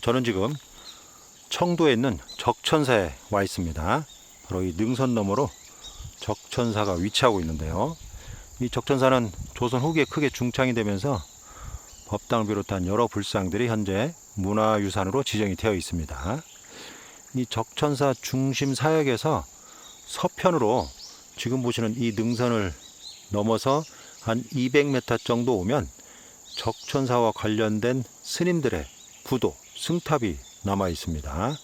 저는 지금 청도에 있는 적천사에 와 있습니다. 바로 이 능선 너머로 적천사가 위치하고 있는데요. 이 적천사는 조선 후기에 크게 중창이 되면서 법당을 비롯한 여러 불상들이 현재 문화유산으로 지정이 되어 있습니다. 이 적천사 중심 사역에서 서편으로 지금 보시는 이 능선을 넘어서 한 200m 정도 오면 적천사와 관련된 스님들의 부도, 승탑이 남아 있습니다.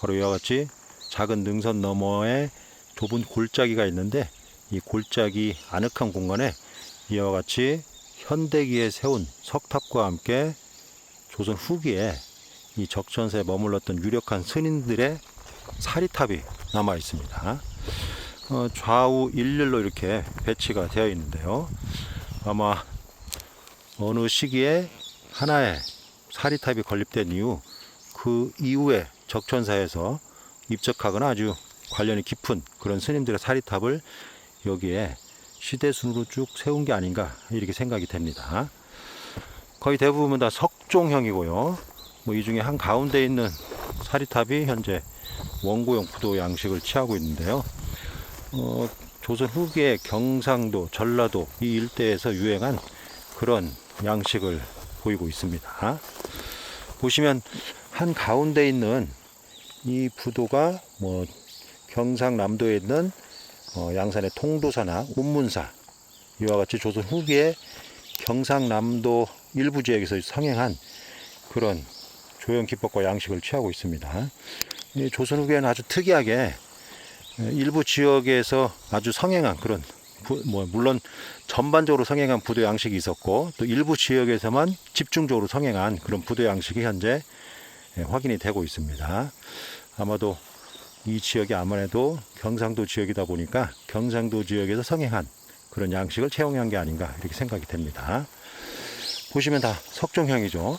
바로 이와 같이 작은 능선 너머에 좁은 골짜기가 있는데, 이 골짜기 아늑한 공간에 이와 같이 현대기에 세운 석탑과 함께 조선 후기에 이 적천사에 머물렀던 유력한 스님들의 사리탑이 남아 있습니다. 좌우 일렬로 이렇게 배치가 되어 있는데요. 아마 어느 시기에 하나의 사리탑이 건립된 이후 그 이후에 적천사에서 입적하거나 아주 관련이 깊은 그런 스님들의 사리탑을 여기에 시대순으로 쭉 세운 게 아닌가 이렇게 생각이 됩니다. 거의 대부분 다 석종형이고요. 이 중에 한 가운데 있는 사리탑이 현재 원고형 부도 양식을 취하고 있는데요. 조선 후기에 경상도, 전라도 이 일대에서 유행한 그런 양식을 보이고 있습니다. 보시면 한 가운데 있는 이 부도가 경상남도에 있는 양산의 통도사나 운문사, 이와 같이 조선 후기에 경상남도 일부 지역에서 성행한 그런 조형 기법과 양식을 취하고 있습니다. 조선 후기에는 아주 특이하게 일부 지역에서 아주 성행한 그런 물론 전반적으로 성행한 부도 양식이 있었고, 또 일부 지역에서만 집중적으로 성행한 그런 부도 양식이 현재 확인이 되고 있습니다. 아마도 이 지역이 아무래도 경상도 지역이다 보니까 경상도 지역에서 성행한 그런 양식을 채용한 게 아닌가 이렇게 생각이 됩니다. 보시면 다 석종형이죠.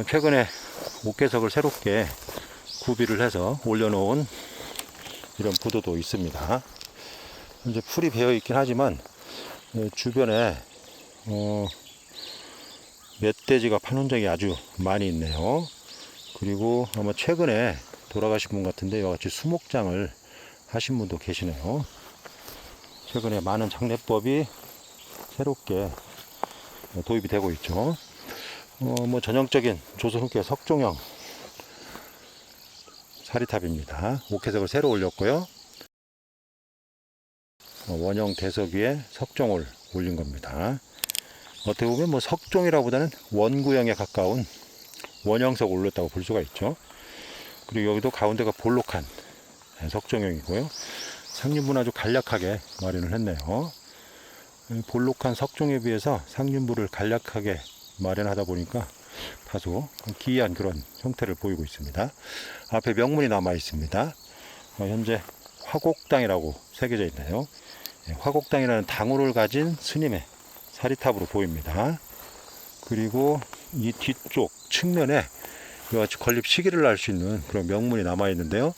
최근에 옥계석을 새롭게 구비를 해서 올려놓은 이런 부도도 있습니다. 이제 풀이 베어 있긴 하지만 주변에 멧돼지가 판 흔적이 아주 많이 있네요. 그리고 아마 최근에 돌아가신 분 같은데 이와 같이 수목장을 하신 분도 계시네요. 최근에 많은 장례법이 새롭게 도입이 되고 있죠. 전형적인 조선 후기의 석종형 사리탑입니다. 옥회석을 새로 올렸고요. 원형 대석 위에 석종을 올린 겁니다. 어떻게 보면 석종이라보다는 원구형에 가까운 원형석 올렸다고 볼 수가 있죠. 그리고 여기도 가운데가 볼록한 석종형이고요. 상륜부는 아주 간략하게 마련을 했네요. 볼록한 석종에 비해서 상륜부를 간략하게 마련하다 보니까 다소 기이한 그런 형태를 보이고 있습니다. 앞에 명문이 남아 있습니다. 현재 화곡당이라고 새겨져 있네요. 화곡당이라는 당호를 가진 스님의 사리탑으로 보입니다. 그리고 이 뒤쪽 측면에 이와 같이 건립 시기를 알 수 있는 그런 명문이 남아 있는데요.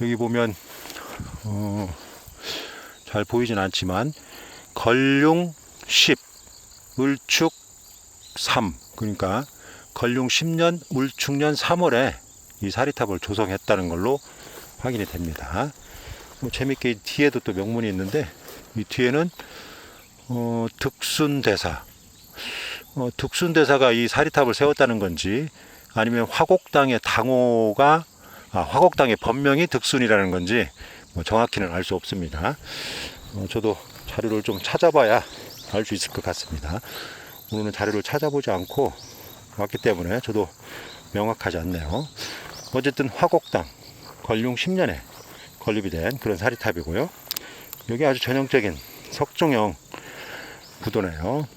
여기 보면 잘 보이진 않지만 건룡 10, 을축 3, 그러니까 건룡 10년, 을축년 3월에 이 사리탑을 조성했다는 걸로 확인이 됩니다. 재밌게 뒤에도 또 명문이 있는데, 이 뒤에는 득순대사, 득순대사가 이 사리탑을 세웠다는 건지, 아니면 화곡당의 당호가 화곡당의 법명이 득순이라는 건지 정확히는 알 수 없습니다. 저도 자료를 좀 찾아봐야 알 수 있을 것 같습니다. 오늘은 자료를 찾아보지 않고 왔기 때문에 저도 명확하지 않네요. 어쨌든 화곡당 건룡 10년에 건립이 된 그런 사리탑이고요. 여기 아주 전형적인 석종형 부도네요.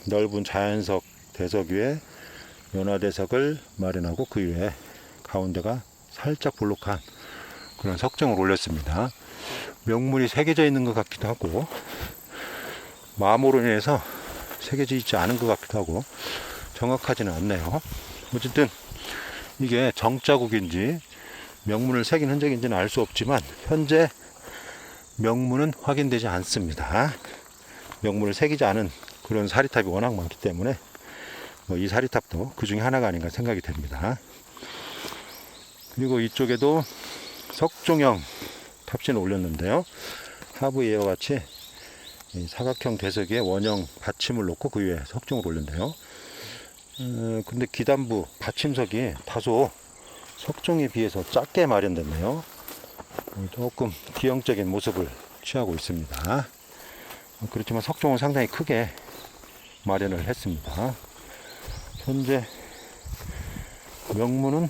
넓은 자연석 대석 위에 연화대석을 마련하고 그 위에 가운데가 살짝 볼록한 그런 석정을 올렸습니다. 명문이 새겨져 있는 것 같기도 하고, 마모로 인해서 새겨져 있지 않은 것 같기도 하고 정확하지는 않네요. 어쨌든 이게 정자국인지 명문을 새긴 흔적인지는 알 수 없지만 현재 명문은 확인되지 않습니다. 명문을 새기지 않은 그런 사리탑이 워낙 많기 때문에 이 사리탑도 그 중에 하나가 아닌가 생각이 됩니다. 그리고 이쪽에도 석종형 탑신을 올렸는데요. 하부에 이와 같이 이 사각형 대석 위에 원형 받침을 놓고 그 위에 석종을 올렸는데요. 근데 기단부 받침석이 다소 석종에 비해서 작게 마련됐네요. 조금 기형적인 모습을 취하고 있습니다. 그렇지만 석종은 상당히 크게 마련을 했습니다. 현재 명문은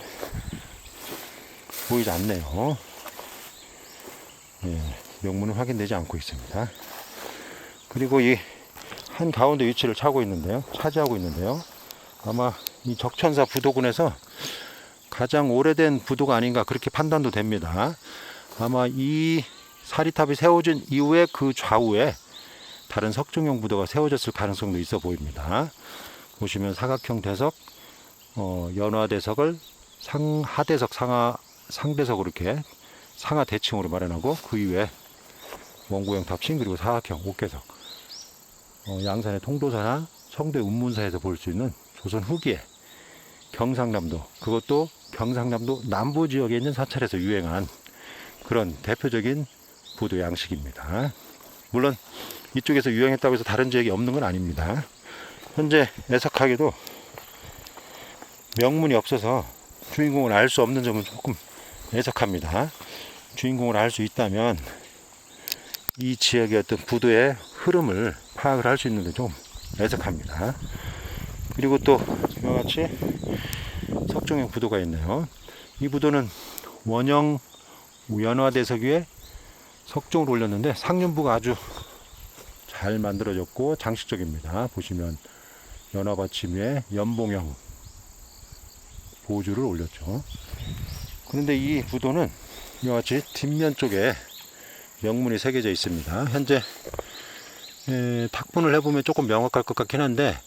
보이지 않네요. 예, 명문은 확인되지 않고 있습니다. 그리고 이 한 가운데 위치를 차지하고 있는데요. 아마 이 적천사 부도군에서 가장 오래된 부도가 아닌가 그렇게 판단도 됩니다. 아마 이 사리탑이 세워진 이후에 그 좌우에 다른 석종형 부도가 세워졌을 가능성도 있어 보입니다. 보시면 사각형 대석, 연화대석을 상하대석, 상대석으로 이렇게 상하 대칭으로 마련하고 그 위에 원구형 탑신 그리고 사각형 옥계석, 양산의 통도사나 청대 운문사에서 볼 수 있는 조선 후기에 경상남도, 그것도 경상남도 남부 지역에 있는 사찰에서 유행한 그런 대표적인 부도 양식입니다. 물론 이쪽에서 유행했다고 해서 다른 지역이 없는 건 아닙니다. 현재 애석하게도 명문이 없어서 주인공을 알 수 없는 점은 조금 애석합니다. 주인공을 알 수 있다면 이 지역의 어떤 부도의 흐름을 파악을 할 수 있는데 좀 애석합니다. 그리고 또 이와 같이 석종형 부도가 있네요. 이 부도는 원형 연화대석 위에 석종을 올렸는데 상륜부가 아주 잘 만들어졌고 장식적입니다. 보시면 연화받침 위에 연봉형 보주를 올렸죠. 그런데 이 부도는 이와 같이 뒷면 쪽에 명문이 새겨져 있습니다. 현재 탁분을 해보면 조금 명확할 것 같긴 한데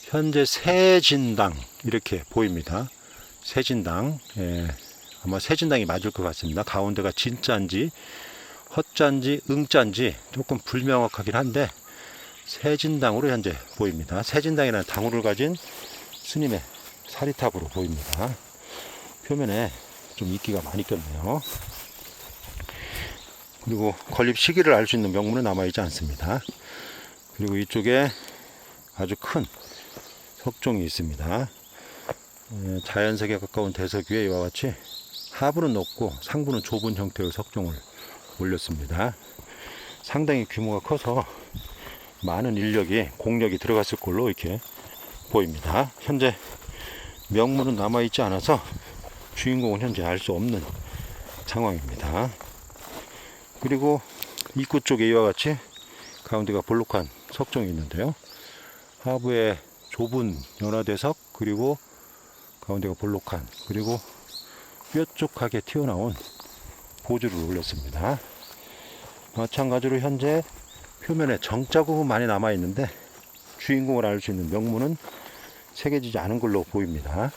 현재 세진당 이렇게 보입니다. 세진당, 아마 세진당이 맞을 것 같습니다. 가운데가 진짜인지 헛자인지 응자인지 조금 불명확하긴 한데 세진당으로 현재 보입니다. 세진당이라는 당호를 가진 스님의 사리탑으로 보입니다. 표면에 좀 이끼가 많이 꼈네요. 그리고 건립 시기를 알 수 있는 명문은 남아있지 않습니다. 그리고 이쪽에 아주 큰 석종이 있습니다. 자연석에 가까운 대석 위에 이와 같이 하부는 높고 상부는 좁은 형태의 석종을 올렸습니다. 상당히 규모가 커서 많은 인력이 공력이 들어갔을 걸로 이렇게 보입니다. 현재 명문은 남아있지 않아서 주인공은 현재 알 수 없는 상황입니다. 그리고 입구 쪽에 이와 같이 가운데가 볼록한 석종이 있는데요. 하부에 좁은 연화대석 그리고 가운데가 볼록한 그리고 뾰족하게 튀어나온 보주를 올렸습니다. 마찬가지로 현재 표면에 정자국은 많이 남아있는데 주인공을 알 수 있는 명문은 새겨지지 않은 걸로 보입니다.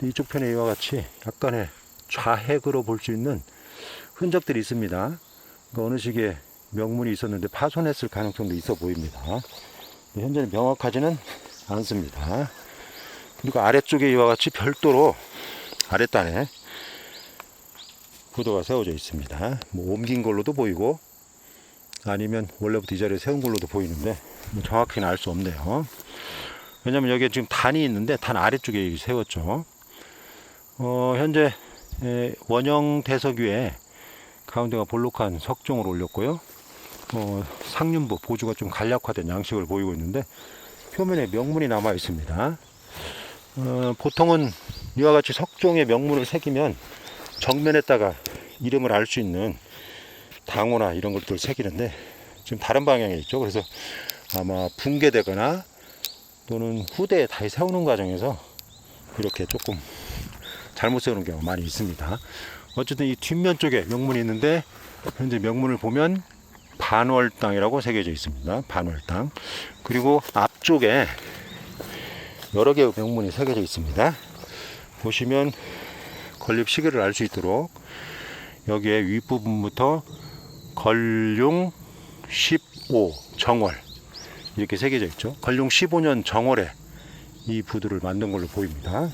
이쪽 편에 이와 같이 약간의 좌핵으로 볼 수 있는 흔적들이 있습니다. 그러니까 어느 시기에 명문이 있었는데 파손했을 가능성도 있어 보입니다. 현재는 명확하지는 않습니다. 그리고 아래쪽에 이와 같이 별도로 아랫단에 부도가 세워져 있습니다. 뭐 옮긴 걸로도 보이고 아니면 원래부터 이 자리에 세운 걸로도 보이는데 뭐 정확히는 알 수 없네요. 왜냐면 여기에 지금 단이 있는데 단 아래쪽에 세웠죠. 현재 원형 대석 위에 가운데가 볼록한 석종을 올렸고요. 상륜부 보주가 좀 간략화된 양식을 보이고 있는데 표면에 명문이 남아 있습니다. 보통은 이와 같이 석종의 명문을 새기면 정면에다가 이름을 알 수 있는 당호나 이런 것들 새기는데 지금 다른 방향에 있죠. 그래서 아마 붕괴되거나 또는 후대에 다시 세우는 과정에서 이렇게 조금 잘못 세우는 경우가 많이 있습니다. 어쨌든 이 뒷면 쪽에 명문이 있는데 현재 명문을 보면 반월당이라고 새겨져 있습니다. 반월당. 그리고 앞쪽에 여러 개의 명문이 새겨져 있습니다. 보시면 건립 시기를 알 수 있도록 여기에 윗부분부터 걸륭 15 정월 이렇게 새겨져 있죠. 걸륭 15년 정월에 이 부두를 만든 걸로 보입니다.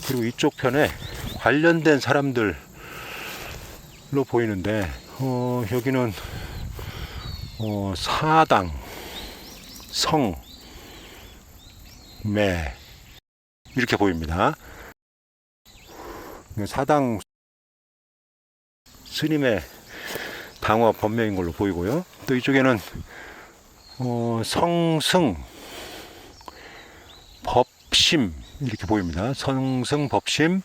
그리고 이쪽 편에 관련된 사람들로 보이는데 여기는 사당, 성, 매 이렇게 보입니다. 사당 스님의 당화 법명인 걸로 보이고요. 또 이쪽에는 성승, 법심 이렇게 보입니다. 성승, 법심.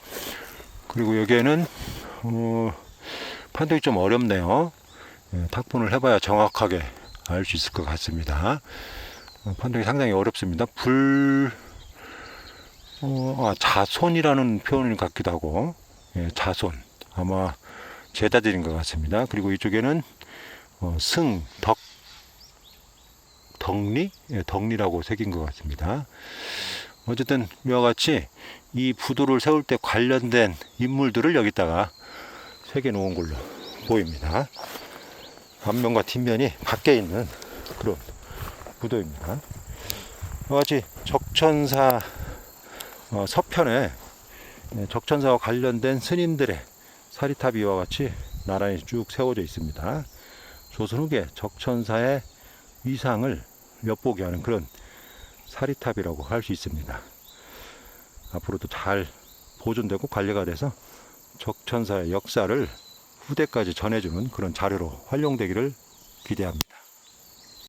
그리고 여기에는 판독이 좀 어렵네요. 탁본을 해봐야 정확하게 알 수 있을 것 같습니다. 판독이 상당히 어렵습니다. 자손이라는 표현 같기도 하고, 자손. 아마 제자들인 것 같습니다. 그리고 이쪽에는 승, 덕리? 덕리라고 새긴 것 같습니다. 어쨌든 이와 같이 이 부두를 세울 때 관련된 인물들을 여기다가 새겨 놓은 걸로 보입니다. 앞면과 뒷면이 밖에 있는 그런 부두입니다. 이와 같이 적천사 서편에 적천사와 관련된 스님들의 사리탑이 이와 같이 나란히 쭉 세워져 있습니다. 조선 후기에 적천사의 위상을 엿보게 하는 그런 사리탑이라고 할 수 있습니다. 앞으로도 잘 보존되고 관리가 돼서 적천사의 역사를 후대까지 전해주는 그런 자료로 활용되기를 기대합니다.